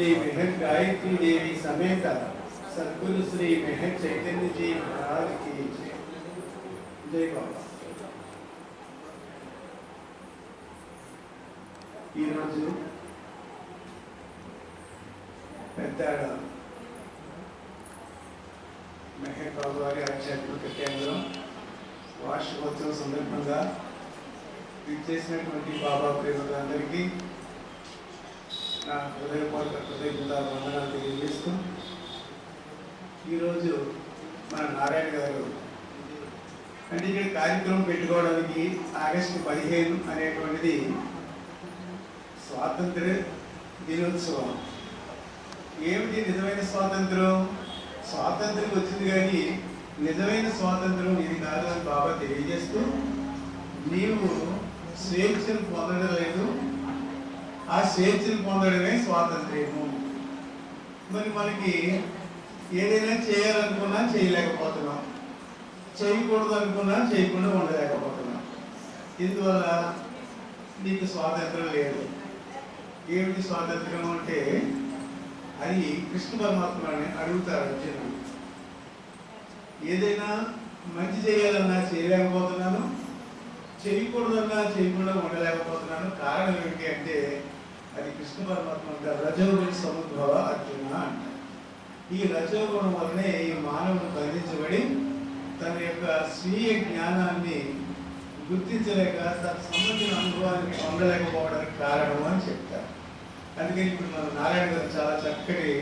श्री मेहर गायत्री देवी समेत सद्गुरु श्री मेहर चैतन्य जी महाराज की जय बाबा। పెద్దాడ మెహర్ బాబు గారి ఆధ్యాత్మిక కేంద్రం వార్షికోత్సవం సందర్భంగా విచ్చేసినటువంటి బాబా ప్రేమికులందరికీ నా హృదయపూర్వక వందనాలు తెలియజేస్తూ, ఈరోజు మన నారాయణ గారు అంటే ఇక్కడ కార్యక్రమం పెట్టుకోవడానికి ఆగస్టు 15 అనేటువంటిది స్వాతంత్ర దినోత్సవం. ఏమిటి నిజమైన స్వాతంత్రం? స్వాతంత్రం వచ్చింది కానీ నిజమైన స్వాతంత్రం ఇది కాదు అని బాబా తెలియజేస్తూ, నీవు స్వేచ్ఛను పొందడం లేదు, ఆ స్వేచ్ఛను పొందడమే స్వాతంత్ర్యము. మరి మనకి ఏదైనా చేయాలనుకున్నా చేయలేకపోతున్నాం, చేయకూడదు అనుకున్నా చేయకుండా ఉండలేకపోతున్నాం. ఇందువల్ల నీకు స్వాతంత్రం లేదు. ఏమిటి స్వాతంత్రం అంటే అది కృష్ణ పరమాత్మని అడుగుతారు అర్జునుడు. ఏదైనా మంచి చేయాలన్నా చేయలేకపోతున్నాను, చేయకూడదన్నా చేయకుండా ఉండలేకపోతున్నాను. కారణం ఏమిటి అంటే అది కృష్ణ పరమాత్మ అంటారు రజోగుణ సముద్భవ అర్జున అంటారు. ఈ రజోగుణం వల్లనే ఈ మానవుడు బంధించబడి తన యొక్క స్వీయ జ్ఞానాన్ని గుర్తించలేక తన సంబంధించిన అనుభవానికి పొందలేకపోవడానికి కారణం అని చెప్తారు. అందుకని ఇప్పుడు మన నారాయణ గారు చాలా చక్కటి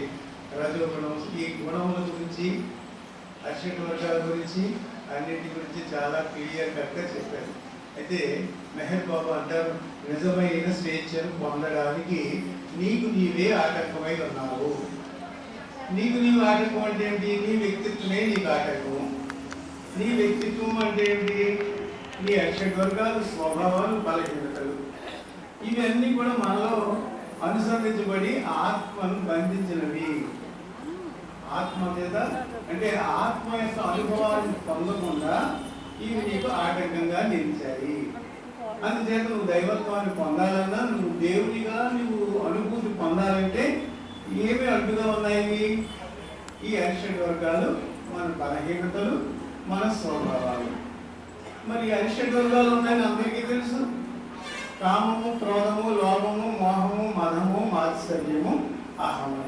రజోగుణం, ఈ గుణముల గురించి, అక్షర వర్గాల గురించి, అన్నింటి గురించి చాలా క్లియర్ కట్గా చెప్పారు. అయితే మెహర్ బాబా అంటారు, నిజమైన స్వేచ్ఛను పొందడానికి నీకు నీవే ఆటంకమై ఉన్నావు. నీకు నీవు ఆటంకం అంటే ఏంటి? నీ వ్యక్తిత్వమే నీకు ఆటంకం. నీ వ్యక్తిత్వం అంటే ఏంటి? నీ అక్షర వర్గాలు, స్వభావాలు, బలహీనతలు, ఇవన్నీ కూడా మనలో అనుసంధించబడి ఆత్మను బంధించినవి. ఆత్మ మీద అంటే ఆత్మ యొక్క అనుభవాన్ని పొందకుండా ఇవి నీకు ఆటంకంగా నిలిచాయి. అందుచేత నువ్వు దైవత్వాన్ని పొందాలన్నా, నువ్వు దేవునిగా నువ్వు అనుభూతి పొందాలంటే ఏమి అడ్డుగా ఉన్నాయి? ఈ అరిషడ్ వర్గాలు, మన బలహీనతలు, మన స్వభావాలు. మరి అరిషడ్ వర్గాలు ఉన్నాయని అందరికీ తెలుసు. కామము, క్రోధము, లోభము, మోహము, మదము, మాత్సర్యము, అహము.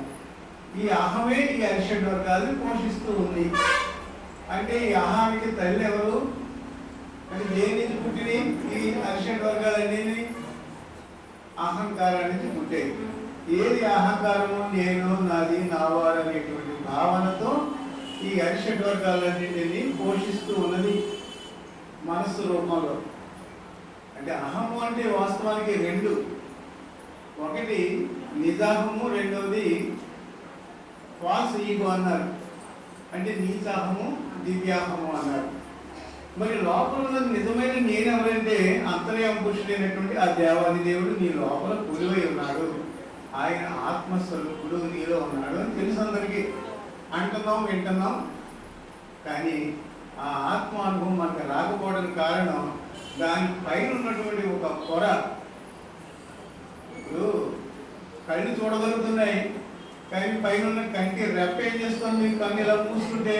ఈ అహమే ఈ అరిషడ్ వర్గాలను పోషిస్తూ ఉంది. అంటే ఈ అహానికి తల్లి ఎవరు? అంటే దేని నుంచి పుట్టినవి ఈ అరిషడ్ వర్గాలన్నీ? అహంకారం నుంచి పుట్టాయి. ఏది అహంకారము? నేను, నాది, నావాడు అనేటువంటి భావనతో ఈ అరిషడ్ వర్గాలన్నింటినీ పోషిస్తూ ఉన్నది మనస్సు రూపంలో. అంటే అహము అంటే వాస్తవానికి రెండు. ఒకటి నిజాహము, రెండవది ఫాల్స్ ఈగో అన్నారు. అంటే నీచాహము, దివ్యాహము అన్నారు. మరి లోపల ఉన్నది నిజమైన నేను ఎవరంటే అంతర్యామ పురుషుడైనటువంటి ఆ దేవాది దేవుడు నీ లోపల కొలువై ఉన్నాడు. ఆయన ఆత్మస్వరూపుడు నీలో ఉన్నాడు అని తెలుసు అందరికీ. అంటున్నాం, వింటున్నాం, కానీ ఆ ఆత్మ అనుభవం మనకు రాకపోవడానికి కారణం దాని పైన ఉన్నటువంటి ఒక పొర. ఇప్పుడు కళ్ళు చూడగలుగుతున్నాయి, కానీ పైన ఉన్న కంటి రెప్ప ఏం చేస్తుంది? మీరు కన్ను ఇలా మూసుకుంటే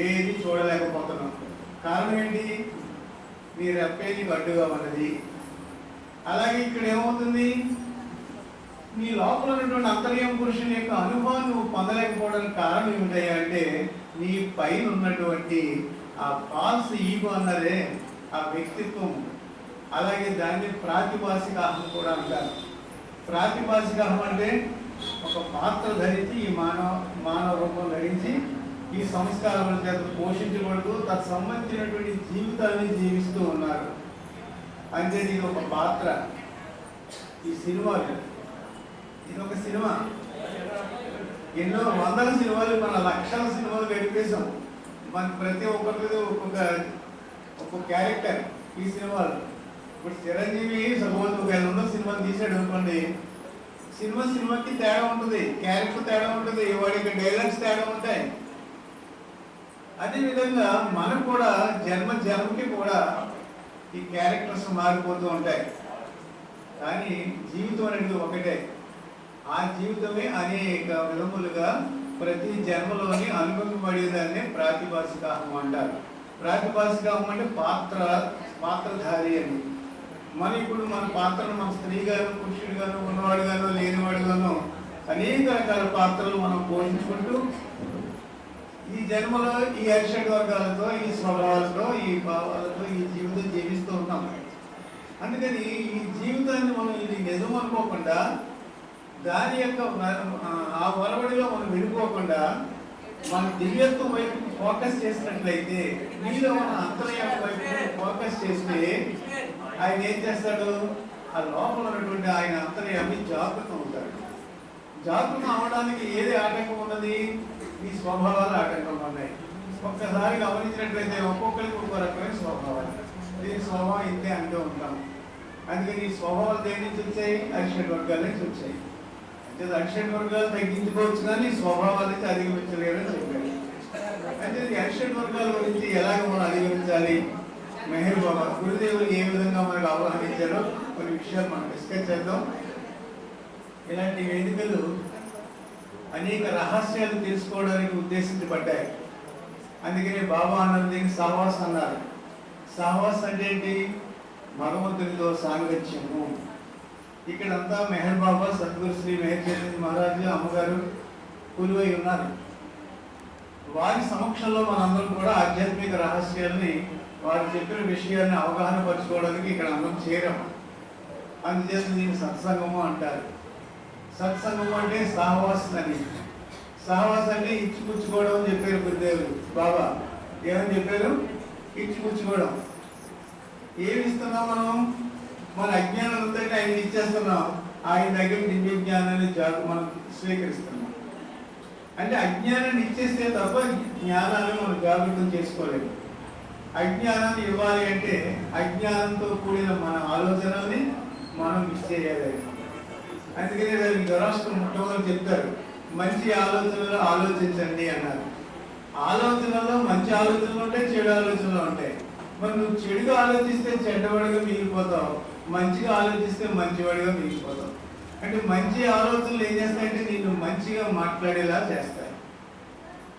ఏది చూడలేకపోతున్నాం. కారణం ఏంటి? మీ రెప్పేది అడ్డుగా ఉన్నది. అలాగే ఇక్కడ ఏమవుతుంది? నీ లోపల ఉన్నటువంటి అంతర్యం పురుషుని యొక్క అనుభవం నువ్వు పొందలేకపోవడానికి కారణం ఏమిటయ్యా అంటే నీ పైన ఉన్నటువంటి ఆ ఫాల్స్ ఈగో అన్నదే ఆ వ్యక్తిత్వం. అలాగే దాన్ని ప్రాతిభాసిక అహం కూడా అంటారు. ప్రాతిభాసిక అహం అంటే ఒక పాత్ర ధరించి ఈ మానవ రూపం ధరించి ఈ సంస్కారముల చేత పోషించబడుతూ తత్సంబంధించినటువంటి జీవితాన్ని జీవిస్తూ ఉన్నారు. అంటే ఇది ఒక పాత్ర. ఈ సినిమాలు, ఇది ఒక సినిమా. ఎన్నో వందల సినిమాలు, మన లక్షల సినిమాలు గడిపేశాం. మనకి ప్రతి ఒక్కరితో ఒక్కొక్క క్యారెక్టర్ ఈ సినిమాలు. ఇప్పుడు చిరంజీవి సపోజ్ ఒక 500 సినిమాలు తీసాడు అనుకోండి, సినిమాకి తేడా ఉంటుంది, క్యారెక్టర్ తేడా ఉంటుంది, వాడికి డైలాగ్స్ తేడా ఉంటాయి. అదేవిధంగా మనకు కూడా జన్మకి కూడా ఈ క్యారెక్టర్స్ మారిపోతూ ఉంటాయి. కానీ జీవితం అనేది ఒకటే. ఆ జీవితమే అనేక విధములుగా ప్రతి జన్మలోని అనుభవింపబడేదాన్ని ప్రాతిభాసికాహం అంటారు. ప్రాతిభాసికాహం అంటే పాత్రధారి అని. ఇప్పుడు మన పాత్రను మన స్త్రీగాను పురుషుడిగాను ఉన్నవాడుగాను లేనివాడుగాను అనేక రకాల పాత్రలు మనం పోషించుకుంటూ ఈ జన్మలో ఈ అరిషడ్ వర్గాలతో, ఈ స్వభావాలతో, ఈ భావాలతో ఈ జీవితం జీవిస్తూ ఉంటాం. అందుకని ఈ జీవితాన్ని మనం ఇది నిజం అనుకోకుండా, దాని యొక్క ఆ వరవడిలో మనం వెళ్ళిపోకుండా మన దివ్యత్వం వైపు ఫోకస్ చేసినట్లయితే, మీలో మన అంతర్యామ వైపు ఫోకస్ చేస్తే ఆయన ఏం చేస్తాడు? ఆ లోపల ఉన్నటువంటి ఆయన అంతర్యామి జాగృతం అవుతాడు. జాగృతం అవడానికి ఏది ఆటంకం ఉన్నది? ఈ స్వభావాలు ఆటంకం ఉన్నాయి. ఒక్కసారి గమనించినట్లయితే ఒక్కొక్కరికి ఒక్కో రకమైన స్వభావాలు. దీని స్వభావం ఇంతే అంటూ ఉంటాం. అందుకని ఈ స్వభావాలు దేని నుంచి వచ్చాయి? అరిషడ్ వర్గాల నుంచి వచ్చాయి. అంటే అరిషడ్ వర్గాలు తగ్గించుకోవచ్చు కానీ స్వభావాల నుంచి అధిగమించలేరని చెప్పారు. అంటే ఈ అరిషడ్ వర్గాల గురించి ఎలాగ మనం అధిగమించాలి? మెహర్ బాబా గురుదేవులు ఏ విధంగా మనకు ఆహ్వానించారో కొన్ని విషయాలు మనం డిస్కస్ చేద్దాం. ఇలాంటి వేదికలు అనేక రహస్యాలు తెలుసుకోవడానికి ఉద్దేశించబడ్డాయి. అందుకనే బాబా అన్నది దీనికి సహవాస్ అన్నారు. సహవాస్ అంటే ఏంటి? భగవంతునితో సాంగత్యము. ఇక్కడంతా మెహర్ బాబా, సద్గురు శ్రీ మెహర్ చైతన్య మహారాజు, అమ్మగారు కొలువై ఉన్నారు. వారి సమక్షంలో మనందరం కూడా ఆధ్యాత్మిక రహస్యాల్ని, వారు చెప్పిన విషయాన్ని అవగాహన పరచుకోవడానికి ఇక్కడ అందరం చేరాము. అందుచేత దీన్ని సత్సంగము అంటారు. సత్సంగం అంటే సహవాస్ అని. సహవాస్ అంటే ఇచ్చిపుచ్చుకోవడం అని చెప్పారు గురుదేవులు. బాబా ఏమని చెప్పారు? ఇచ్చిపుచ్చుకోవడం. ఏమి ఇస్తున్నాం మనం? మన అజ్ఞానం ఉందంటే ఆయన ఇచ్చేస్తున్నాం. ఆయన దగ్గర దివ్య జ్ఞానాన్ని మనం స్వీకరిస్తున్నాం. అంటే అజ్ఞానాన్ని ఇచ్చేస్తే తప్ప జ్ఞానాన్ని మనం జాగృతం చేసుకోలేము. అజ్ఞానాన్ని ఇవ్వాలి అంటే అజ్ఞానంతో కూడిన మన ఆలోచనల్ని మనం ఇచ్చేయాలి. అందుకని దానికి ధరాష్ట్రం ముఖ్యమని చెప్తారు. మంచి ఆలోచనలు ఆలోచించండి అన్నారు. ఆలోచనలో మంచి ఆలోచనలు ఉంటాయి, చెడు ఆలోచనలు ఉంటాయి. మరి నువ్వు చెడుగా ఆలోచిస్తే చెడ్డవాడిగా మిగిలిపోతావు, మంచిగా ఆలోచిస్తే మంచివాడిగా మిగిలిపోతావు. అంటే మంచి ఆలోచనలు ఏం చేస్తాయంటే నిన్ను మంచిగా మాట్లాడేలా చేస్తాయి.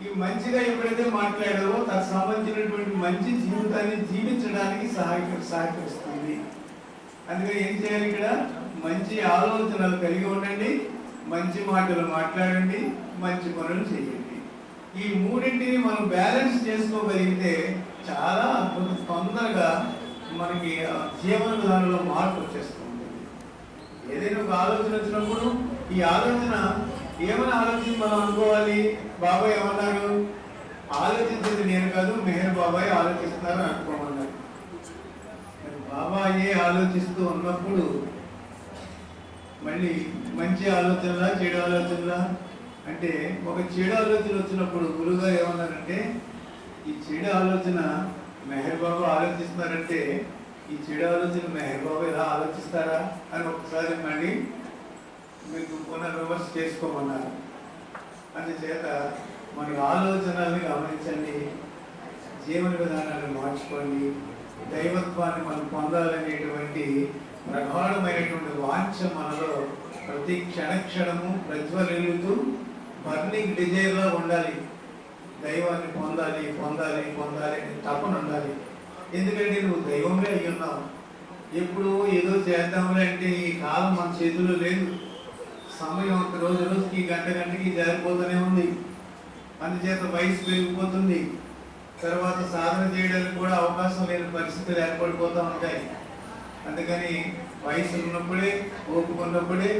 ఈ మంచిగా ఎప్పుడైతే మాట్లాడావో తనకు సంబంధించినటువంటి మంచి జీవితాన్ని జీవించడానికి సహకరిస్తుంది. అందుకని ఏం చేయాలి? ఇక్కడ మంచి ఆలోచనలు కలిగి ఉండండి, మంచి మాటలు మాట్లాడండి, మంచి పనులు చేయండి. ఈ మూడింటిని మనం బ్యాలెన్స్ చేసుకోగలిగితే చాలా తొందరగా మనకి జీవన విధానంలో మార్పు వచ్చేస్తుంది. ఏదైనా ఒక ఆలోచన వచ్చినప్పుడు ఈ ఆలోచన ఏమైనా ఆలోచించి మనం అనుకోవాలి. బాబాయ్ ఏమన్నారు? ఆలోచించేది నేను కాదు, మెహర్ బాబాయ్ ఆలోచిస్తున్నారని అనుకోమన్నారు. బాబాయే ఆలోచిస్తూ ఉన్నప్పుడు మళ్ళీ మంచి ఆలోచనలా చెడు ఆలోచనలా అంటే, ఒక చెడు ఆలోచన వచ్చినప్పుడు గురువుగారు ఏమన్నారంటే, ఈ చెడు ఆలోచన మెహర్ బాబా ఆలోచిస్తున్నారంటే ఈ చెడు ఆలోచన మెహర్ బాబా ఎలా ఆలోచిస్తారా అని ఒకసారి మళ్ళీ మీకు పునర్విమర్శ చేసుకోమన్నారు. అందుచేత మన ఆలోచనల్ని గమనించండి, జీవన విధానాన్ని మార్చుకోండి, దైవత్వాన్ని మనం పొందాలనేటువంటి ప్రగాఢమైనటువంటి వాంఛ మనలో ప్రతి క్షణము ప్రజ్వలిల్లుతూ బర్నింగ్ డిజైర్లా ఉండాలి. దైవాన్ని పొందాలి పొందాలి పొందాలి అని తపన ఉండాలి. ఎందుకంటే నువ్వు దైవంగా అయ్యి ఉన్నావు. ఎప్పుడు ఏదో చేద్దాంలే అంటే ఈ కాలం మన చేతుల్లో లేదు. సమయం రోజు రోజుకి గంట గంటకి జారిపోతూనే ఉంది. అందుచేత వయసు పెరిగిపోతుంది. తర్వాత సాధన చేయడానికి కూడా అవకాశం లేని పరిస్థితులు ఏర్పడిపోతూ ఉంటాయి. అందుకని వయసు ఉన్నప్పుడే, ఓపిక ఉన్నప్పుడే,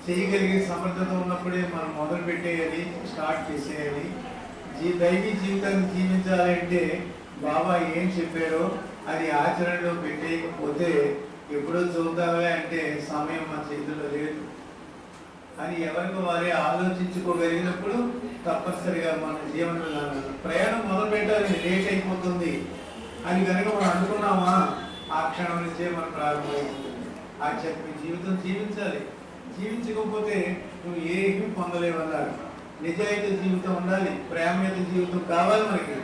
చేయగలిగే సమర్థత ఉన్నప్పుడే మనం మొదలు పెట్టేయాలి, స్టార్ట్ చేసేయాలి. దైవీ జీవితాన్ని జీవించాలంటే బాబా ఏం చెప్పారో అది ఆచరణలో పెట్టేయకపోతే ఎప్పుడో చూద్దామే అంటే సమయం మన చేతుల్లో లేదు అని ఎవరికి వారే ఆలోచించుకోగలిగినప్పుడు తప్పనిసరిగా మన జీవన విధానం ప్రయాణం మొదలు పెట్టాలని లేట్ అయిపోతుంది అని కనుక మనం అనుకున్నామా, ఆ క్షణం నుంచే మనం ప్రారంభమైపోతుంది. ఆ చెప్పి జీవితం జీవించాలి. జీవించకపోతే నువ్వు ఏమీ పొందలేవన్నారు. నిజాయితీ జీవితం ఉండాలి, ప్రేమయుత జీవితం కావాలి మనకి.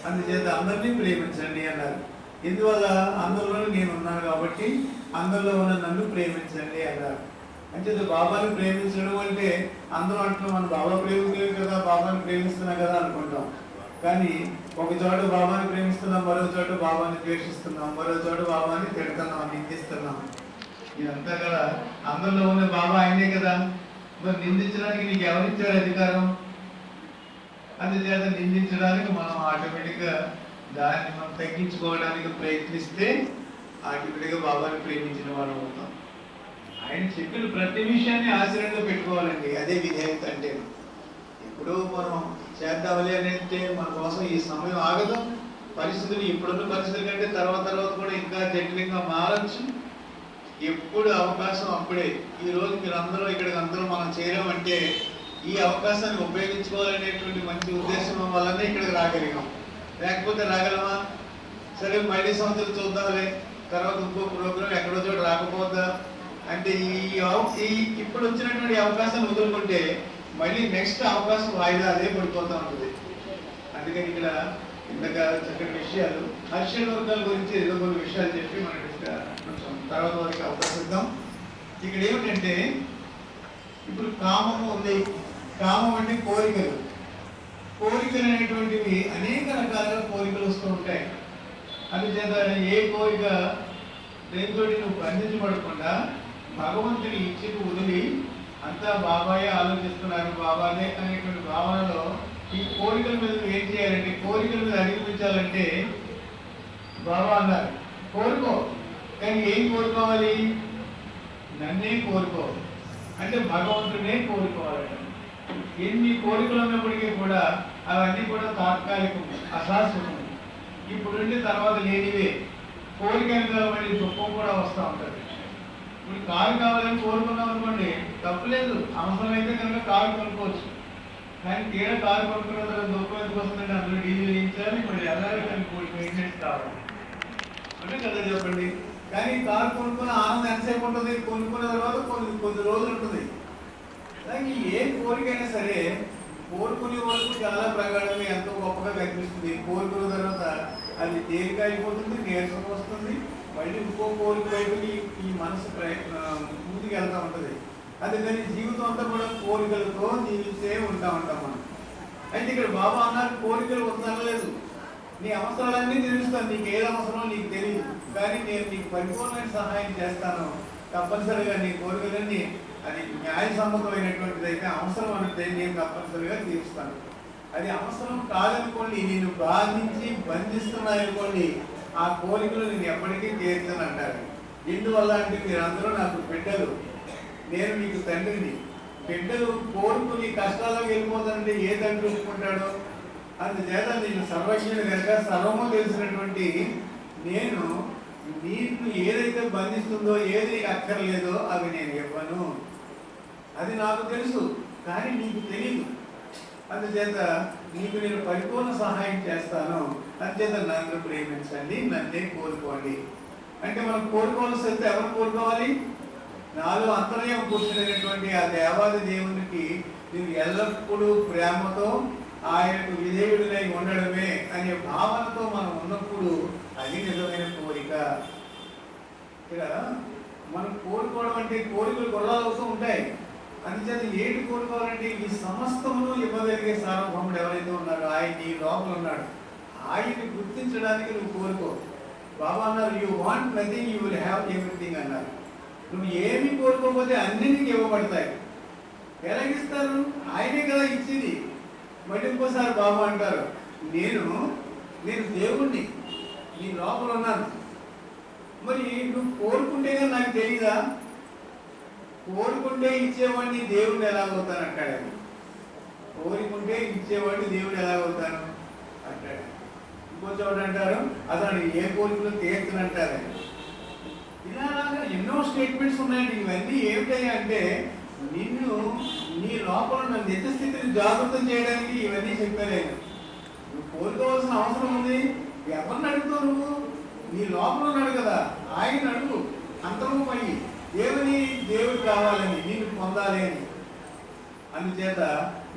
అందుచేత అందరినీ ప్రేమించండి అన్నారు. ఇందువల్ల అందరిలో నేను ఉన్నాను కాబట్టి అందరిలో ఉన్న నన్ను ప్రేమించండి అన్నారు. అంటే బాబాని ప్రేమించడం అంటే అందరూ అంటున్నాం మనం బాబా ప్రేమించలేదు కదా, బాబాని ప్రేమిస్తున్నాం కదా అనుకుంటాం. కానీ ఒక చోట బాబాని ప్రేమిస్తున్నాం, మరో చోట బాబాని ద్వేషిస్తున్నాం, మరో చోట బాబాని తిడుతున్నాం, నిందిస్తున్నాం. ఇదంతా కదా అందరిలో ఉన్న బాబా ఆయనే కదా. మరి నిందించడానికి నీకు ఎవరిచ్చారు అధికారం? అందుచేత నిందించడానికి మనం ఆటోమేటిక్గా దాన్ని మనం తగ్గించుకోవడానికి ప్రయత్నిస్తే ఆటోమేటిక్గా బాబాని ప్రేమించిన వాళ్ళు అవుతాం. ఆయన చెప్పిన ప్రతి విషయాన్ని ఆచరణలో పెట్టుకోవాలండి. అదే విధేయత అంటే. ఇప్పుడు మనం చేద్దామని అంటే మన కోసం ఈ సమయం ఆగదు. పరిస్థితులు ఇప్పుడున్న పరిస్థితుల కంటే తర్వాత కూడా ఇంకా జటిలంగా మారచ్చు. ఎప్పుడు అవకాశం అప్పుడే. ఈ రోజు మీరు అందరూ ఇక్కడికి అందరూ మనం చేరామంటే ఈ అవకాశాన్ని ఉపయోగించుకోవాలనేటువంటి మంచి ఉద్దేశం వల్లనే ఇక్కడికి రాగలిగాం. లేకపోతే రాగలమా? సరే మళ్ళీ సంవత్సరం చూద్దాంలే, తర్వాత ఇంకో ప్రోగ్రాం ఎక్కడో చోట రాకపోద్దా అంటే ఈ ఇప్పుడు వచ్చినటువంటి అవకాశాన్ని వదులుకుంటే మళ్ళీ నెక్స్ట్ అవకాశం వాయిదా అదే పడిపోతూ ఉంటుంది. అందుకని ఇక్కడ ఇంతక చక్కటి విషయాలు హర్షణ వర్గాల గురించి ఏదో కొన్ని విషయాలు చెప్పి మనకి కొంచెం తర్వాత వరకు అవకాశం ఇద్దాం. ఇక్కడ ఏమిటంటే ఇప్పుడు కామము ఉంది. కామం అంటే కోరికలు. కోరికలు అనేటువంటివి అనేక రకాలుగా కోరికలు వస్తూ ఉంటాయి. అందుచేత ఏ కోరిక దేనితో నువ్వు బంధించబడకుండా భగవంతుని ఇచ్చికు వదిలి అంతా బాబాయే ఆలోచిస్తున్నారు, బాబానే అనేటువంటి భావనలో ఈ కోరికల మీద ఏం చేయాలంటే, కోరికల మీద అధిగమించాలంటే బాబా అన్నారు కోరుకో, కానీ ఏం కోరుకోవాలి? నన్నే కోరుకో అంటే భగవంతుడినే కోరుకోవాలంట. ఎన్ని కోరికలు ఉన్నప్పటికీ కూడా అవన్నీ కూడా తాత్కాలికం, అశాశ్వతం. ఇప్పుడుండి తర్వాత లేనివే. కోరిక మళ్ళీ దుఃఖం కూడా వస్తూ ఉంటుంది. ఇప్పుడు కారు కావాలని కోరుకున్నాం అనుకోండి, తప్పులేదు, అవసరమైతే కనుక కారు కొనుక్కోవచ్చు. కానీ తీరా కారు కొనుక్కున్న తర్వాత దుఃఖం ఎందుకు వస్తుందంటే అందులో డీజిల్ వేయించాలి, మరి ఎల్లారి కానీ మెయింటెనెన్స్ కావాలి అంటే కదా చెప్పండి. కానీ కారు కొనుక్కున్న ఆనందం ఎంతసేపు ఉంటుంది? కొనుక్కున్న తర్వాత కొద్ది రోజులు ఉంటుంది. కానీ ఏ కోరికైనా సరే కోరుకునే వరకు చాలా ప్రగాఢంగా ఎంతో గొప్పగా కనిపిస్తుంది. కోరుకున్న తర్వాత అది తేలిక అయిపోతుంది, నీరసం వస్తుంది, మళ్ళీ ఇంకో కోరిక వైపుకి ఈ మనసు ముందుకు వెళ్తూ ఉంటుంది. అందుకని జీవితం అంతా కూడా కోరికలతో జీవిస్తే ఉంటాం మనం. అయితే ఇక్కడ బాబా అన్నారు కోరికలు వద్దనలేదు, నీ అవసరాలన్నీ తెలుస్తాను, నీకు ఏది అవసరమో నీకు తెలియదు, కానీ నేను నీకు పరిపూర్ణమైన సహాయం చేస్తాను. తప్పనిసరిగా నీ కోరికలన్నీ అది న్యాయసమ్మతమైనటువంటిది అయితే, అవసరం అంటే నేను తప్పనిసరిగా తీరుస్తాను. అది అవసరం కాదనుకోండి, నేను బాధించి బంధిస్తున్నాయనుకోండి, ఆ కోరికలు నేను ఎప్పటికీ తీర్చను అంటారు. ఎందువల్ల అంటే మీరందరూ నాకు బిడ్డలు, నేను మీకు తండ్రిని. బిడ్డలు కోరుకుని కష్టాలకు వెళ్ళిపోతానంటే ఏ తండ్రి ఒప్పుకుంటాడో? అందుచేత నేను సర్వజ్ఞుడు కనుక సర్వము తెలిసినటువంటి నేను నీకు ఏదైతే బంధిస్తుందో, ఏది అక్కర్లేదో అవి నేను ఇవ్వను. అది నాకు తెలుసు, కానీ నీకు తెలియదు. అందుచేత నీకు నేను పరిపూర్ణ సహాయం చేస్తాను. అందుచేత నన్ను ప్రేమించండి, నన్నే కోరుకోండి. అంటే మనం కోరుకోవాల్సి వస్తే ఎవరు కోరుకోవాలి? నాలో అంతర్యం కూర్చునేటువంటి ఆ దేవాది దేవునికి నేను ఎల్లప్పుడూ ప్రేమతో ఆయనకు విధేయుడినై ఉండడమే అనే భావనతో మనం ఉన్నప్పుడు అది నిజమైన కోరిక. ఇక్కడ మనం కోరుకోవడం అంటే కోరికలు గొడవలు అవుతూ ఉంటాయి. అందుచేత ఏంటి కోరుకోవాలంటే ఈ సమస్తమును ఇవ్వగలిగే సార్వభౌముడు ఎవరైతే ఉన్నారో ఆయన నీ లోపల ఉన్నాడు. ఆయన్ని గుర్తించడానికి నువ్వు కోరుకో. బాబా అన్నారు you want nothing, you will have everything అన్నారు. నువ్వు ఏమి కోరుకోకపోతే అన్ని నీకు ఇవ్వబడతాయి. ఎలాగిస్తారు? ఆయనే కదా ఇచ్చింది. మళ్ళీ ఇంకోసారి బాబా అంటారు నేను దేవుణ్ణి, నీ లోపల ఉన్నాను. మరి నువ్వు కోరుకుంటేగా నాకు తెలీదా? కోరుకుంటే ఇచ్చేవాడిని దేవుడు ఎలా అవుతాను అంటాడు. కోరుకుంటే ఇచ్చేవాడిని దేవుడు ఎలా అవుతాను అంటాడు. ఇంకో చోట అంటారు అతను ఏ కోరికలు తీర్చనంటారు. ఇలాగా ఎన్నో స్టేట్మెంట్స్ ఉన్నాయండి. ఇవన్నీ ఏమిటాయి అంటే నిన్ను నీ లోపల ఉన్న నిజస్థితిని జాగృతం చేయడానికి ఇవన్నీ చెప్పాను. నువ్వు కోరుకోవాల్సిన అవసరం ఉంది. ఎవరిని అడుగుతావు? నువ్వు నీ లోపల ఉన్నాడు కదా, ఆయన అడుగు. అంతరూపై ఏమని? దేవుడు కావాలని, నిన్ను పొందాలి అని. అందుచేత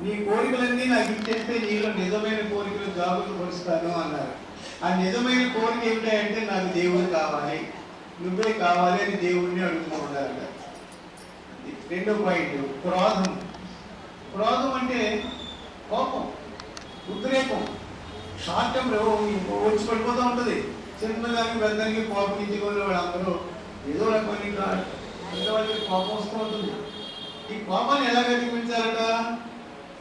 నీ కోరికలన్నీ నాకు ఇచ్చేస్తే నీలో నిజమైన కోరికలు జాగృతపరుస్తాను అన్నారు. ఆ నిజమైన కోరిక ఏమిటంటే నాకు దేవుడు కావాలి, నువ్వే కావాలి అని దేవుడిని అడుగుతూ ఉండాలి. రెండో పాయింట్ క్రోధం. క్రోధం అంటే కోపం, ఉద్రేకం, షార్ట్ టెంపర్ వచ్చి పడిపోతూ ఉంటుంది. చిన్నదానికి పెద్దదానికి కోపగించుకునే వాళ్ళందరూ ఏదో రకమైన వాళ్ళకి కోపం వస్తూ ఉంటుంది. ఈ కోపాన్ని ఎలా అధిగమించాలట?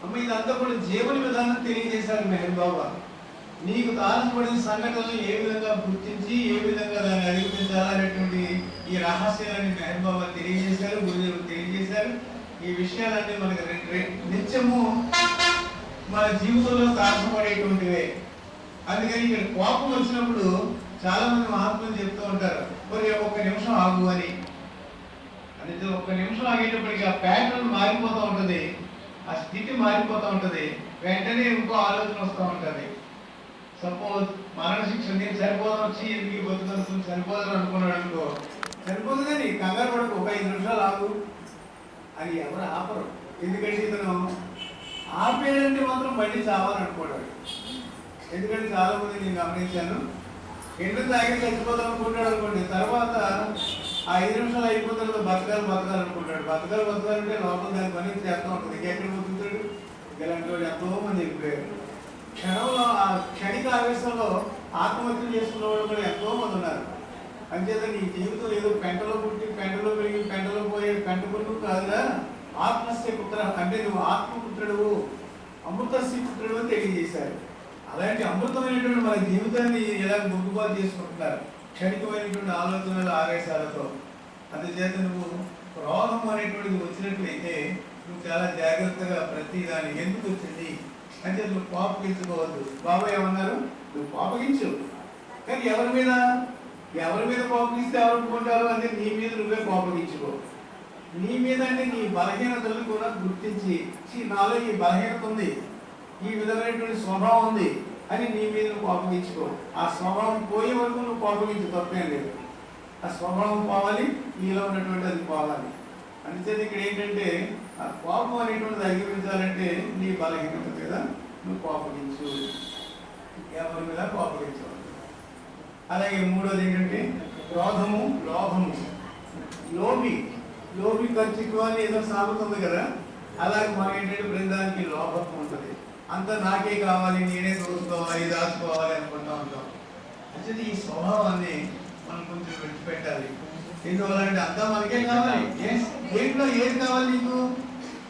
అమ్మ ఇదంతా కూడా జీవన విధానం తెలియజేశారు మెహర్ బాబా. నీకు తారసపడిన సంఘటనలు ఏ విధంగా గుర్తించి ఏ విధంగా దాన్ని అధిగమించాలనేటువంటి ఈ రహస్యాలని మెహర్ బాబా తెలియజేశారు, గురుదేవులు తెలియజేశారు. ఈ విషయాలన్నీ మనకి నిత్యము మన జీవితంలో తారసపడేటువంటివే. అందుకని ఇక్కడ కోపం వచ్చినప్పుడు చాలా మంది మహాత్ములు చెప్తూ ఉంటారు, మరి ఒక్క నిమిషం ఆగు అని. అంటే ఒక్క నిమిషం ఆగేటప్పటికి ఆ ప్యాటర్న్ మారిపోతూ ఉంటుంది, ఆ స్థితి మారిపోతూ ఉంటుంది, వెంటనే ఇంకో ఆలోచన వస్తూ ఉంటుంది. సపోజ్ మరణశిక్ష నేను సరిపోదాం వచ్చి ఎందుకు బతుకుతుంది సరిపోదని అనుకున్నాడు అనుకో, సరిపోదు కానీ కంగారు పడకు, ఒక 5 నిమిషాలు ఆగు అని ఎవరు ఆపరు. ఎందుకంటే ఇతను ఆపేయాలంటే మాత్రం మళ్ళీ చావాలనుకోడాడు. ఎందుకంటే చాలా మంది నేను గమనించాను, ఎండు తాగి చచ్చిపోతాం అనుకుంటాడు అనుకోండి, తర్వాత ఆ 5 నిమిషాలు అయిపోయిన తర్వాత బతకాలనుకుంటాడు. బతకాలంటే లోపల దాని పని చేస్తూ ఉంటుంది. ఇంకెక్కడ బతుకుతాడు? ఇలాంటి వాడు ఎంతో మంది వెళ్ళిపోయారు. క్షణంలో ఆ క్షణిక ఆవేశంలో ఆత్మహత్యలు చేసుకున్న వాళ్ళు కూడా ఎంతో మంది ఉన్నారు. అంచేత నీ జీవితం ఏదో పెంటలో పుట్టి పెంటలో పెరిగి పెంటలో పోయే పెంట పుట్టు కాదురా, ఆత్మస్య పుత్ర అంటే నువ్వు ఆత్మపుత్రుడు, అమృతస్య పుత్రుడు అని తెలియజేశారు. అలాంటి అమృతమైనటువంటి మన జీవితాన్ని ఎలా ముగ్గుబాటు చేసుకుంటున్నారు క్షణికమైనటువంటి ఆలోచనలు ఆవేశాలతో. అందుచేత నువ్వు క్రోధం అనేటువంటిది వచ్చినట్లయితే నువ్వు చాలా జాగ్రత్తగా ప్రతి దాన్ని ఎందుకు వచ్చింది అంటే నువ్వు కోపగించుకోవద్దు. బాబా ఏమన్నారు? నువ్వు కోపగించు, కానీ ఎవరి మీద కోపగిస్తే ఎవరు ఒప్పుకుంటారు అంటే నీ మీద నువ్వే కోపగించుకో. నీ మీద అంటే నీ బలహీనతలను కూడా గుర్తించి నాలో ఈ బలహీనత ఉంది, ఈ విధమైనటువంటి స్వభావం ఉంది అని నీ మీద నువ్వు కోపగించుకో. ఆ స్వభావం పోయే వరకు నువ్వు కోపగించు, తప్పేం లేదు. ఆ స్వభావం పోవాలి, నీలో ఉన్నటువంటి అది పోవాలి. అందుచేత ఇక్కడ ఏంటంటే ఆ కోపం అనేటువంటిది అధిగమించాలంటే నీ బలహీనత మీద నువ్వు కోపగించు, ఎవరి మీద కోపగించు. అలాగే మూడోది ఏంటంటే క్రోధము, లోభము. లోభి ఖర్చుకు అని ఏదో సాగుతుంది కదా, అలాగే మనం ఏంటంటే బృందానికి లోభత్వం ఉంటుంది. అంతా నాకే కావాలి, నేనే దోచుకోవాలి, దాచుకోవాలి అనుకుంటా ఉంటాం. అంటే ఈ స్వభావాన్ని మనం కొంచెం విడిచిపెట్టాలి. ఎందువల్ల అంటే అంతా మనకే కావాలి. దేంట్లో ఏది కావాలి నీకు?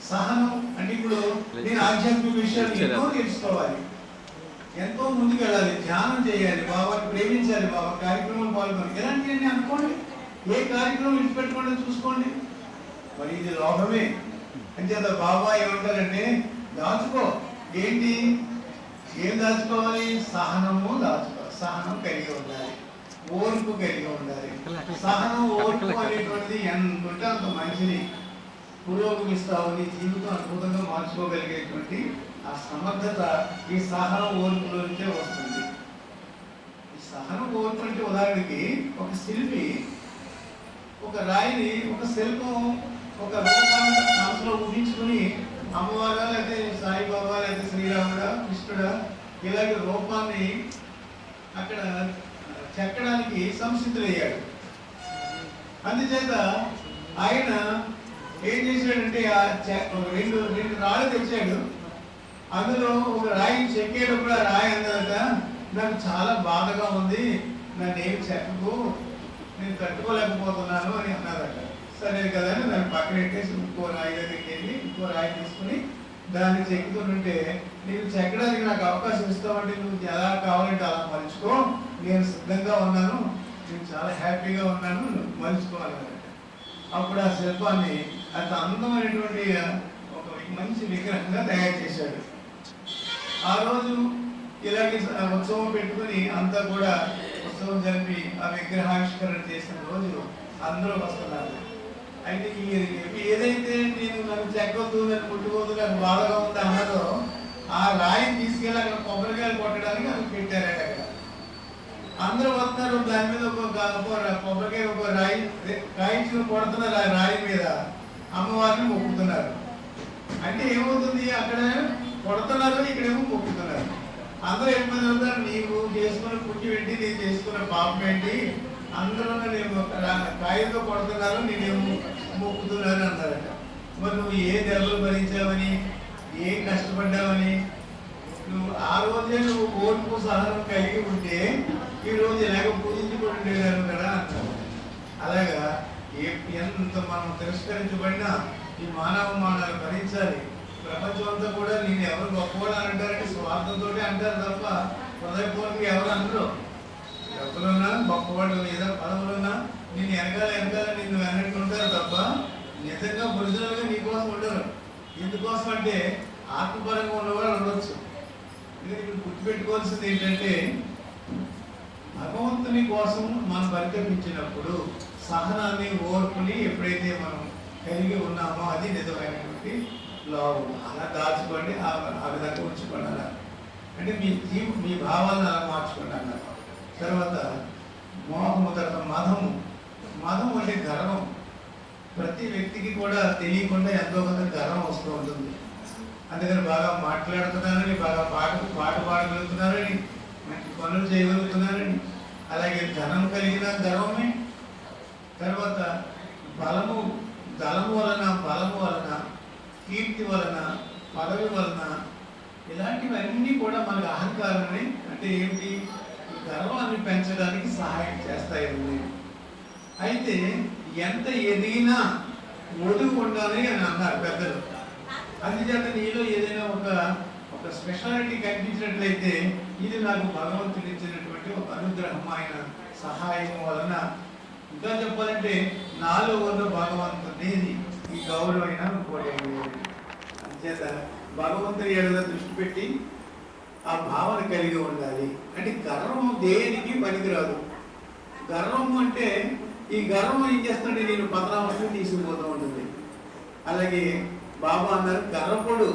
సహనం. అంటే ఇప్పుడు నేను ఆధ్యాత్మిక విషయాలు ఎంతో తెలుసుకోవాలి, ఎంతో ముందుకు వెళ్ళాలి, ధ్యానం చేయాలి, బాబాని ప్రేమించాలి, బాబా కార్యక్రమం పాల్గొని ఇలాంటివన్నీ అనుకోండి. ఏ కార్యక్రమం విడిచిపెట్టుకోండి చూసుకోండి. మరి ఇది లోభమే. అంచేత బాబా ఏమంటారంటే దాచుకో. ఏంటి? ఏం దాచుకోవాలి? సహనము దాచుకో. సహనం కలిగి ఉండాలి, ఓర్పు కలిగి ఉండాలి. సహనం ఓర్పు అనేటువంటిది ఎంత ఉంటే అంత మంచిది, పురోగమిస్తావు, నీ జీవితం అద్భుతంగా మార్చుకోగలిగేటువంటి ఆ సమర్థత ఈ సహనం ఓర్పులో నుంచే వస్తుంది. ఈ సహనం ఓర్పు అంటే ఉదాహరణకి ఒక శిల్పి ఒక రాయిని, ఒక శిల్పం, ఒక రూపాన్ని మనసులో ఊహించుకుని అమ్మవారా లేకపోతే సాయిబాబా లేకపోతే శ్రీరాముడా కృష్ణుడా ఇలాంటి రూపాన్ని అక్కడ చెక్కడానికి సంసిద్ధులయ్యాడు. అందుచేత ఆయన ఏం చేశాడంటే రెండు రాళ్ళు తెచ్చాడు. అందులో ఒక రాయిని చెక్కేటప్పుడు ఆ రాయి అందరట నాకు చాలా బాధగా ఉంది, నన్ను ఏం చెక్కకు, నేను తట్టుకోలేకపోతున్నాను అని అన్నారట. సరే కదా అని దాన్ని పక్కన పెట్టేసి ఇంకో రాయి దగ్గరికి వెళ్ళి ఇంకో రాయి తీసుకుని దాన్ని చెక్కుతుంటే, నీకు చెక్కడానికి నాకు అవకాశం ఇస్తామంటే నువ్వు ఎలా కావాలంటే అలా మలుచుకో, నేను సిద్ధంగా ఉన్నాను, నేను చాలా హ్యాపీగా ఉన్నాను, మలుచుకోవాలన్నమాట. అప్పుడు ఆ శిల్పాన్ని అంత అందమైనటువంటి ఒక మంచి విగ్రహంగా తయారు చేశాడు. ఆ రోజు ఇలాంటి ఉత్సవం పెట్టుకుని అంతా కూడా ఉత్సవం జరిపి ఆ విగ్రహావిష్కరణ చేసిన రోజు అందరూ వస్తున్నారు. అయితే ఏదైతే నేను నన్ను చెక్కవద్దు, నన్ను ముట్టుకోవద్దు, నాకు బాధగా ఉంది అన్నదో ఆ రాయిని తీసుకెళ్ళి అక్కడ కొబ్బరికాయలు కొట్టడానికి అది పెట్టారట. అక్కడ అందరూ వస్తున్నారు, దాని మీద ఒక కొబ్బరికాయ ఒక రాయి కాయించుకుని కొడుతున్నారు. ఆ రాయి మీద అమ్మవారిని మొక్కుతున్నారు. అంటే ఏమవుతుంది, అక్కడ కొడుతున్నారు, ఇక్కడేమో మొక్కుతున్నారు. అందరూ ఎప్పుడు అవుతారు, నీవు చేసుకున్న పుట్టి పెట్టి నేను చేసుకున్న పాపం ఏంటి, అందరూ నేను కాయంతో కొడుతున్నారు, నేనేమో మొక్కుతున్నారు అన్నారట. మరి నువ్వు ఏ దెబ్బలు భరించావని, ఏం కష్టపడ్డావని, నువ్వు ఆ రోజే నువ్వు ఓర్పు సహనం కలిగి ఉంటే ఈ రోజు ఇలాగ పూజించుకుని ఉండేవారు కదా అంటారు. అలాగా ఎంత మనం తిరస్కరించబడినా ఈ మానవమానాలు భరించాలి. ప్రపంచం అంతా కూడా నేను ఎవరు గొప్పవాడు అని అంటారంటే స్వార్థంతో అంటారు తప్ప హృదయపూర్వకంగా ఎవరు అనరు. ఎవరున్నా గొప్పవాడు లేదా పదవులున్నా నేను వెనకాల నిన్ను వెనక్కుంటారు తప్ప నిజంగా ఒరిజినల్గా నీకోసం ఉండరు. ఎందుకోసం అంటే ఆత్మపరంగా ఉన్నవాడు ఉండొచ్చు. ఎందుకంటే ఇక్కడ గుర్తుపెట్టుకోవాల్సింది ఏంటంటే భగవంతుని కోసం మనం పరితపించినప్పుడు సహనాన్ని ఓర్పుని ఎప్పుడైతే మనం కలిగి ఉన్నామో అది నిజమైనటువంటి లాభం. అలా దాచుకోండి, ఆ విధంగా ఉంచుకోండి. అలా అంటే మీ భావాలను అలా మార్చుకోండి అన్నారు. తర్వాత మోహము, తర్వాత మదము అంటే గర్వం. ప్రతి వ్యక్తికి కూడా తెలియకుండా ఎంతో కొంత గర్వం వస్తూ ఉంటుంది. అందుకని బాగా మాట్లాడుతున్నారని, బాగా పాట పాడగలుగుతున్నారని, మంచి పనులు చేయగలుగుతున్నారని, అలాగే ధనం కలిగిన గర్వమే. తర్వాత బలము వలన, కీర్తి వలన, పదవి వలన, ఇలాంటివన్నీ కూడా మనకు అహంకారాన్ని అంటే ఏంటి, గర్వాన్ని పెంచడానికి సహాయం చేస్తాయి. అయితే ఎంత ఎదిగినా ఒడుగు ఉండాలి అని అన్నారు పెద్దలు. అందుచేత నీలో ఏదైనా ఒక స్పెషాలిటీ కనిపించినట్లయితే ఇది నాకు భగవంతుడు ఇచ్చినటువంటి ఒక అనుగ్రహం, ఆయన సహాయం వలన. ఇంకా చెప్పాలంటే నాలో ఉన్న భగవంతుడి ఈ గౌరవమైన అందుచేత భగవంతుని ఎడల దృష్టి పెట్టి ఆ భావన కలిగి ఉండాలి. అంటే గర్వం దేనికి పనికిరాదు. గర్వం అంటే ఈ గర్వం ఏం చేస్తుంటే నేను పతనావస్థ తీసుకుపోతూ ఉంటుంది. అలాగే బాబా అన్నారు గర్వపడు,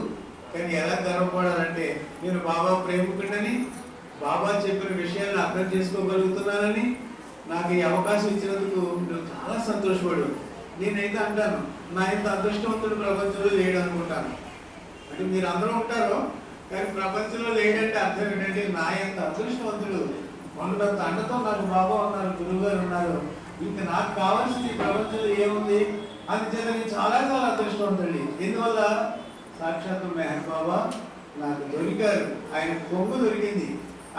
కానీ ఎలా గర్వపడాలంటే నేను బాబా ప్రేమికుడని, బాబా చెప్పిన విషయాలను అర్థం చేసుకోగలుగుతున్నానని, నాకు ఈ అవకాశం ఇచ్చినందుకు నువ్వు చాలా సంతోషపడు. నేనైతే అంటాను నా ఇంత అదృష్టవంతుడు ప్రపంచంలో లేడు అనుకుంటాను. అంటే మీరు అందరూ ఉంటారు, కానీ ప్రపంచంలో లేడంటే అర్థం ఏంటంటే నా ఎంత అదృష్టవంతుడు, కొండంత అండతో నాకు బాబా ఉన్నారు, గురువు గారు ఉన్నారు. ఇంకా నాకు కావాల్సింది ప్రపంచంలో ఏముంది? అందుచేత నేను చాలా అదృష్టవంతుడి. ఎందువల్ల సాక్షాత్తు మెహర్ బాబా నాకు దొరికారు, ఆయన కొంగు దొరికింది.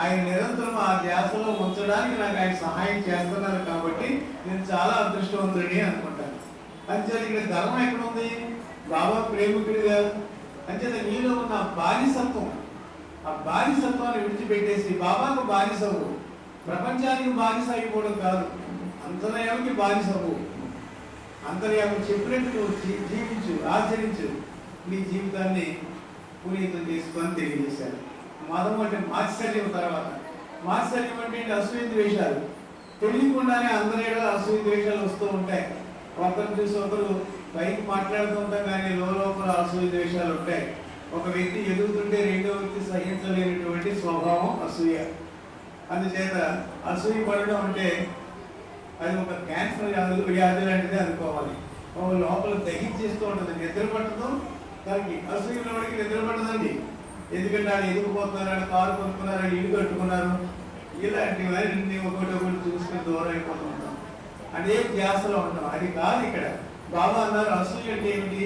ఆయన నిరంతరం ఆ ధ్యాసలో ఉంచడానికి నాకు ఆయన సహాయం చేస్తున్నారు కాబట్టి నేను చాలా అదృష్టవంతుడిని అనుకుంటాను. అంచేత ఇక్కడ ధర్మం ఎక్కడ ఉంది? బాబా ప్రేమికుడిగా. అంచేత నీలో ఉన్న బానిసత్వం, ఆ బానిసత్వాన్ని విడిచిపెట్టేసి బాబాకు బానిసవు, ప్రపంచానికి బానిస అయిపోవడం కాదు, అంతర్యామికి బానిసవు. అంతర్యామి చెప్పినట్టు నువ్వు జీవించు, ఆచరించు, నీ జీవితాన్ని పునీతం చేసుకొని తెలియజేశారు. మదం అంటే మాత్సర్యం. తర్వాత మాత్సర్యం అంటే అసూయ ద్వేషాలు. తెలియకుండానే అందరి అసూయ ద్వేషాలు వస్తూ ఉంటాయి. ఒకరిని చూసి ఒకరు పైకి మాట్లాడుతూ ఉంటాం, కానీ లోపల అసూయ ద్వేషాలు ఉంటాయి. ఒక వ్యక్తి ఎదుగుతుంటే రెండో వ్యక్తి సహించలేనటువంటి స్వభావం అసూయ. అందుచేత అసూయ పడడం అంటే అది ఒక క్యాన్సర్ వ్యాధి లాంటిది అనుకోవాలి. లోపల దహించేస్తూ ఉంటుంది, నిద్ర పట్టడం. దానికి అసూయలో వాడికి నిద్ర పట్టదండి. ఎందుకంటే వాళ్ళు ఎదుగుపోతున్నారు, వాళ్ళు కారు కొనుక్కున్నారు, వాళ్ళు ఇల్లు కట్టుకున్నారు, ఇలాంటివన్నీ ఒకటి చూసుకుని దూరం అయిపోతూ ఉంటాం. అదే ధ్యాసలో ఉంటాం. అది కాదు ఇక్కడ. బాబా అన్నారు అసూయ అంటే ఏమిటి?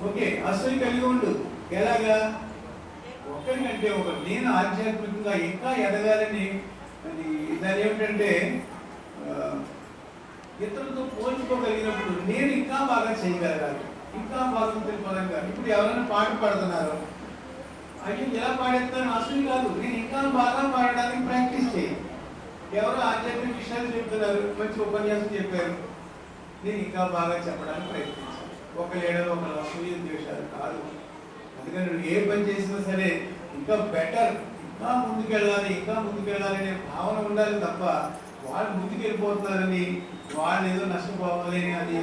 ఓకే, అసూయ కలిగి ఉండు. ఎలాగా? ఒకరికంటే ఒకరు నేను ఆధ్యాత్మికంగా ఇంకా ఎదగాలని. దాని ఏమిటంటే ఇతరులతో పోల్చుకోగలిగినప్పుడు నేను ఇంకా బాగా చేయగలగాలి, ఇంకా బాగా తెలుపదంగా. ఇప్పుడు ఎవరైనా పాట పాడుతున్నారు, అయ్యో ఎలా పాడేస్తాను అసలు కాదు, నేను ఇంకా బాగా పాడడానికి ప్రాక్టీస్ చేయి. ఎవరు ఆధ్యాత్మిక విషయాలు చెప్తున్నారు, మంచి ఉపన్యాసం చెప్పారు, నేను ఇంకా బాగా చెప్పడానికి ప్రయత్నించాను. ఒక లేడలో ఒక అసూయ ద్వేషాలు కాదు. అందుకని నువ్వు ఏ పని చేసినా సరే ఇంకా బెటర్, ఇంకా ముందుకెళ్ళాలి అనే భావన ఉండాలి తప్ప వాళ్ళు ముందుకెళ్ళిపోతున్నారని వాళ్ళు ఏదో నష్టపోవాలని అది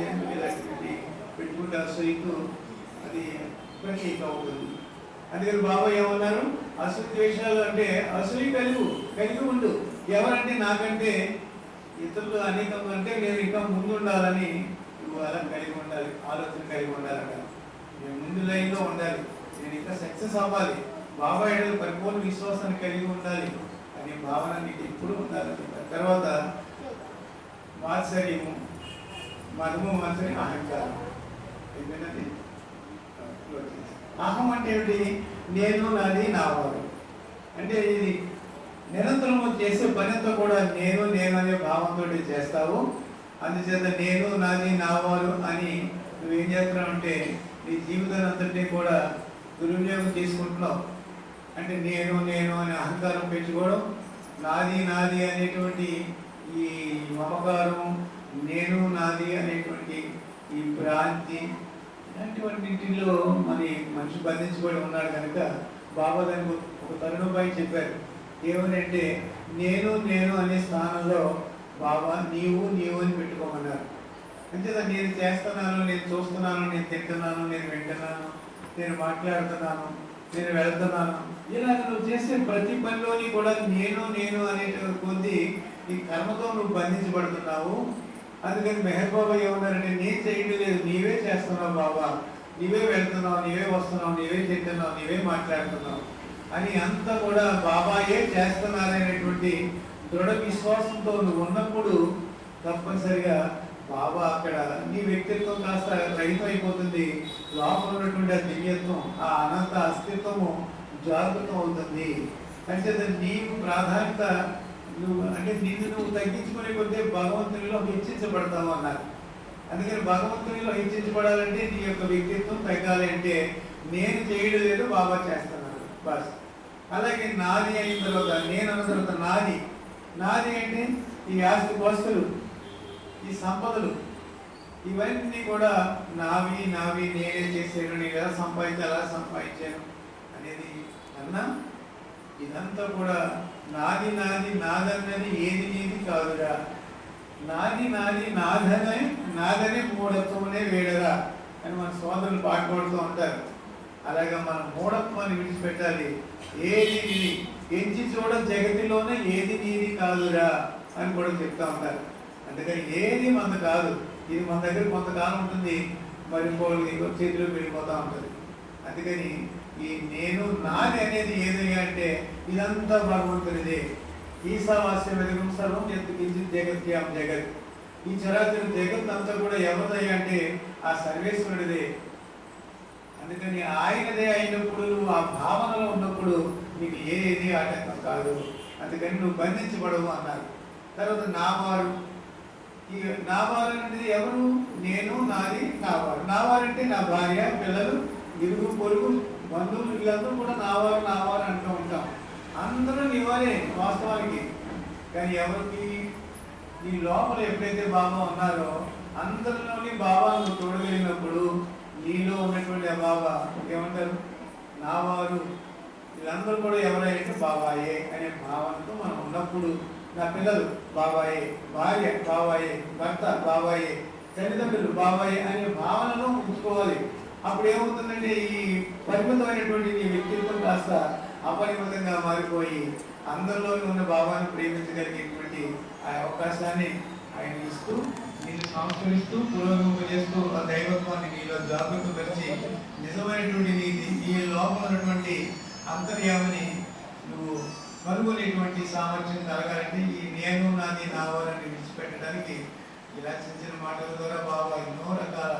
పెట్టుకుంటే అసూయకు అది ప్రతీక అవుతుంది. అందుకని బాబా ఏమన్నారు? అసూయ ద్వేషాలు అంటే అసూయ కలిగి ఉండు. ఎవరంటే నాకంటే ఇతరులు అనేకం అంటే నేను ఇంకా ముందు ఉండాలని నువ్వు అలా కలిగి ఉండాలి, ఆలోచన కలిగి ఉండాలట. నేను ముందు లైన్లో ఉండాలి, నేను ఇంకా సక్సెస్ అవ్వాలి, బాబా ఏడు పరిపూర్ణ విశ్వాసాన్ని కలిగి ఉండాలి అనే భావన నీకు ఎప్పుడు ఉండాలి. తర్వాత మాత్సర్యము, మదము, మాత్సర్యం, అహంకారం. ఏంటంటే అహం అంటే ఏమిటి? నేను, నాది, నా వారు. అంటే ఇది నిరంతరము చేసే పనితో కూడా నేను నేను అనే భావంతో చేస్తావు. అందుచేత నేను, నాది, నా వారు అని నువ్వేం చేస్తున్నావు అంటే నీ జీవితాన్ని అంతటినీ కూడా దుర్వినియోగం చేసుకుంటున్నావు. అంటే నేను నేను అనే అహంకారం పెంచుకోవడం, నాది నాది అనేటువంటి ఈ మమకారం, నేను నాది అనేటువంటి ఈ భ్రాంతి, ఇలాంటివన్నింటిలో మనిషి బంధించబడి ఉన్నాడు కనుక బాబా దానికి ఒక తరుణంపై చెప్పారు. ఏమనంటే నేను నేను అనే స్థానంలో బాబా నీవు నీవు అని పెట్టుకోమన్నారు. అంతేదా నేను చేస్తున్నాను, నేను చూస్తున్నాను, నేను తింటున్నాను, నేను వింటున్నాను, నేను మాట్లాడుతున్నాను, నేను వెళ్తున్నాను, ఇలాగ నువ్వు చేసే ప్రతి పనిలోని కూడా నేను నేను అనే కొద్ది ఈ కర్మతో నువ్వు బంధించబడుతున్నావు. అందుకని మెహర్ బాబా ఏమన్నారంటే నేను చేయడం లేదు, నీవే చేస్తున్నావు బాబా, నీవే వెళ్తున్నావు, నీవే వస్తున్నావు, నీవే తింటున్నావు, నీవే మాట్లాడుతున్నావు అని అంతా కూడా బాబాయే చేస్తున్నారనేటువంటి దృఢ విశ్వాసంతో నువ్వు ఉన్నప్పుడు తప్పనిసరిగా బాబా అక్కడ నీ వ్యక్తిత్వం కాస్త రహితం అయిపోతుంది. లోపల ఉన్నటువంటి ఆ దివ్యత్వం, ఆ అనంత అస్తిత్వము జాగృతం అవుతుంది. అంటే నీకు ప్రాధాన్యత నువ్వు అంటే నిన్ను నువ్వు తగ్గించుకునే కొద్ది భగవంతునిలో హెచ్చించబడతావు అన్నారు. అందుకని భగవంతునిలో హెచ్చించబడాలంటే నీ యొక్క వ్యక్తిత్వం తగ్గాలి అంటే నేను చేయడం లేదు, బాబా చేస్తున్నాను బస్. అలాగే నాది అయిన తర్వాత నేను అన్న తర్వాత నాది నాది అంటే ఈ ఆస్తి వస్తువులు, ఈ సంపదలు, ఇవన్నీ కూడా నావి నావి, నేనే చేసాను, నేను ఎలా సంపాదించాను ఎలా సంపాదించాను అనేది అన్నా ఇదంతా కూడా నాది నాది నాదన్నది ఏది నీది కాదురా, నాది నాది నాదనే నాదనే మూఢత్వమనే వేడరా అని మన సోదరులు పాటుపడుతూ ఉంటారు. అలాగే మనం మూఢత్వాన్ని విడిచిపెట్టాలి. ఏది నీది ఎంచి చూడ జగతిలోనే ఏది నీది కాదురా అని కూడా చెప్తా ఉంటారు. అందుకని ఏది మన కాదు, ఇది మన దగ్గర కొంతకాలం ఉంటుంది, మరి చేతిలో వెళ్ళిపోతూ ఉంటుంది. అందుకని ఈ నేను నాది అనేది ఏదయ్యా అంటే ఇదంతా భగవంతునిదే. ఈశావాస్యం వెలుగు సర్వం కించిత్ జగత్యాం జగత్, ఈ చరాచర జగత్ అంతా కూడా ఎవరిదయ్యా అంటే ఆ సర్వేశ్వరుడిదే. అందుకని ఆయనదే అయినప్పుడు నువ్వు ఆ భావనలో ఉన్నప్పుడు నీకు ఏది ఆటంకం కాదు. అందుకని నువ్వు బంధించబడవు అన్నారు. తర్వాత నావారు, ఈ నావారు అనేది ఎవరు? నేను, నాది, నావారు. నావారు అంటే నా భార్య, పిల్లలు, ఇరుగు పొరుగు, బంధువులు, వీళ్ళందరూ కూడా నావారు నావారు అంటూ ఉంటాం. అందరూ నీవారే వాస్తవానికి. కానీ ఎవరికి నీ లోపల ఎప్పుడైతే బాబా ఉన్నారో అందరిలోని బాబా నువ్వు చూడగలిగినప్పుడు నీలో ఉన్నటువంటి ఆ బాబా ఏమంటారు? నావారు, వీళ్ళందరూ కూడా ఎవరైతే బాబాయే అనే భావనతో మనం ఉన్నప్పుడు, నా పిల్లలు బాబాయే, భార్య బాబాయే, భర్త బాబాయే, తల్లిదండ్రులు బాబాయే అనే భావనలో ఉంచుకోవాలి. అప్పుడు ఏమవుతుందంటే ఈ పరిమితమైనటువంటి నీ వ్యక్తిత్వం కాస్త అపరిమితంగా మారిపోయి అందరిలో ఉన్న బాబాను ప్రేమించగలిగేటువంటి ఆ అవకాశాన్ని ఆయన ఇస్తూ నిన్ను సంస్కరిస్తూ పురోగమింపజేస్తూ ఆ దైవత్వాన్ని నీలో జాగృతపరిచి నిజమైనటువంటి నీ లోపల ఉన్నటువంటి అంతర్యామని నువ్వు కనుగొనేటువంటి సామర్థ్యం కలగాలంటే ఈ నేను నాది నా వారిని విడిచిపెట్టడానికి ఇలా చిన్న చిన్న మాటల ద్వారా బాబా ఎన్నో రకాల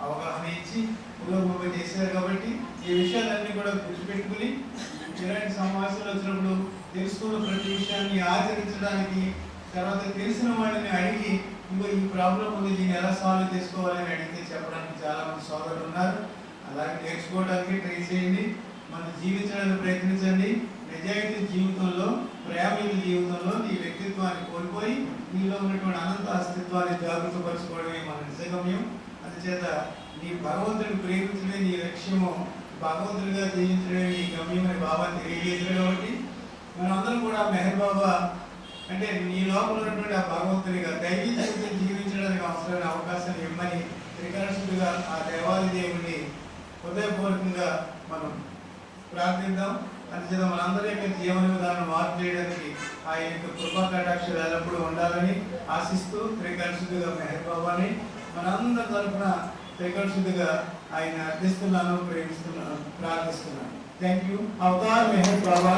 అవగాహన ఇచ్చి పురోగమ చేశారు. కాబట్టి ఈ విషయాలన్నీ కూడా గుర్తుపెట్టుకుని ఇలాంటి సమావేశాలు వచ్చినప్పుడు తెలుసుకున్న ప్రతి విషయాన్ని ఆచరించడానికి, తర్వాత తెలిసిన వాళ్ళని అడిగి ఇంకో ఈ ప్రాబ్లం ఉంది దీన్ని ఎలా సాల్వ్ చేసుకోవాలని అడిగితే చెప్పడానికి చాలా మంది సోదరులు ఉన్నారు. అలాగే నేర్చుకోవడానికి ట్రై చేయండి, మనం జీవించడానికి ప్రయత్నించండి. నిజాయితీ జీవితంలో, ప్రేమయుత జీవితంలో నీ వ్యక్తిత్వాన్ని కోల్పోయి నీలో ఉన్నటువంటి అనంత అస్తిత్వాన్ని జాగృతపరచుకోవడమే మన నిజగమ్యం. అందుచేత నీ భగవంతుడిని ప్రేమించడమే నీ లక్ష్యము, భగవంతుడిగా జీవించడమే నీ గమ్యం అని బాబా తెలియజేశారు. కాబట్టి మనందరం కూడా మెహర్ బాబా అంటే నీ లోపల ఉన్నటువంటి ఆ భగవంతునిగా దైవీ జీవించడానికి అవసరమైన అవకాశాన్ని ఇమ్మని త్రికరణశుద్ధిగా ఆ దేవాది దేవుడిని హృదయపూర్వకంగా మనం ప్రార్థిద్దాం. అందుచేత మనందరి యొక్క జీవన విధానం మార్పు చేయడానికి ఆ యొక్క కృపా కటాక్షలు ఎల్లప్పుడూ ఉండాలని ఆశిస్తూ త్రికరణశుద్ధిగా మెహర్ బాబాని మనందరి తరఫున త్రికరణశుద్ధిగా ఆయన అర్థిస్తున్నాను, ప్రేమిస్తున్నాను, ప్రార్థిస్తున్నాను. Thank you. Avatar Meher Baba.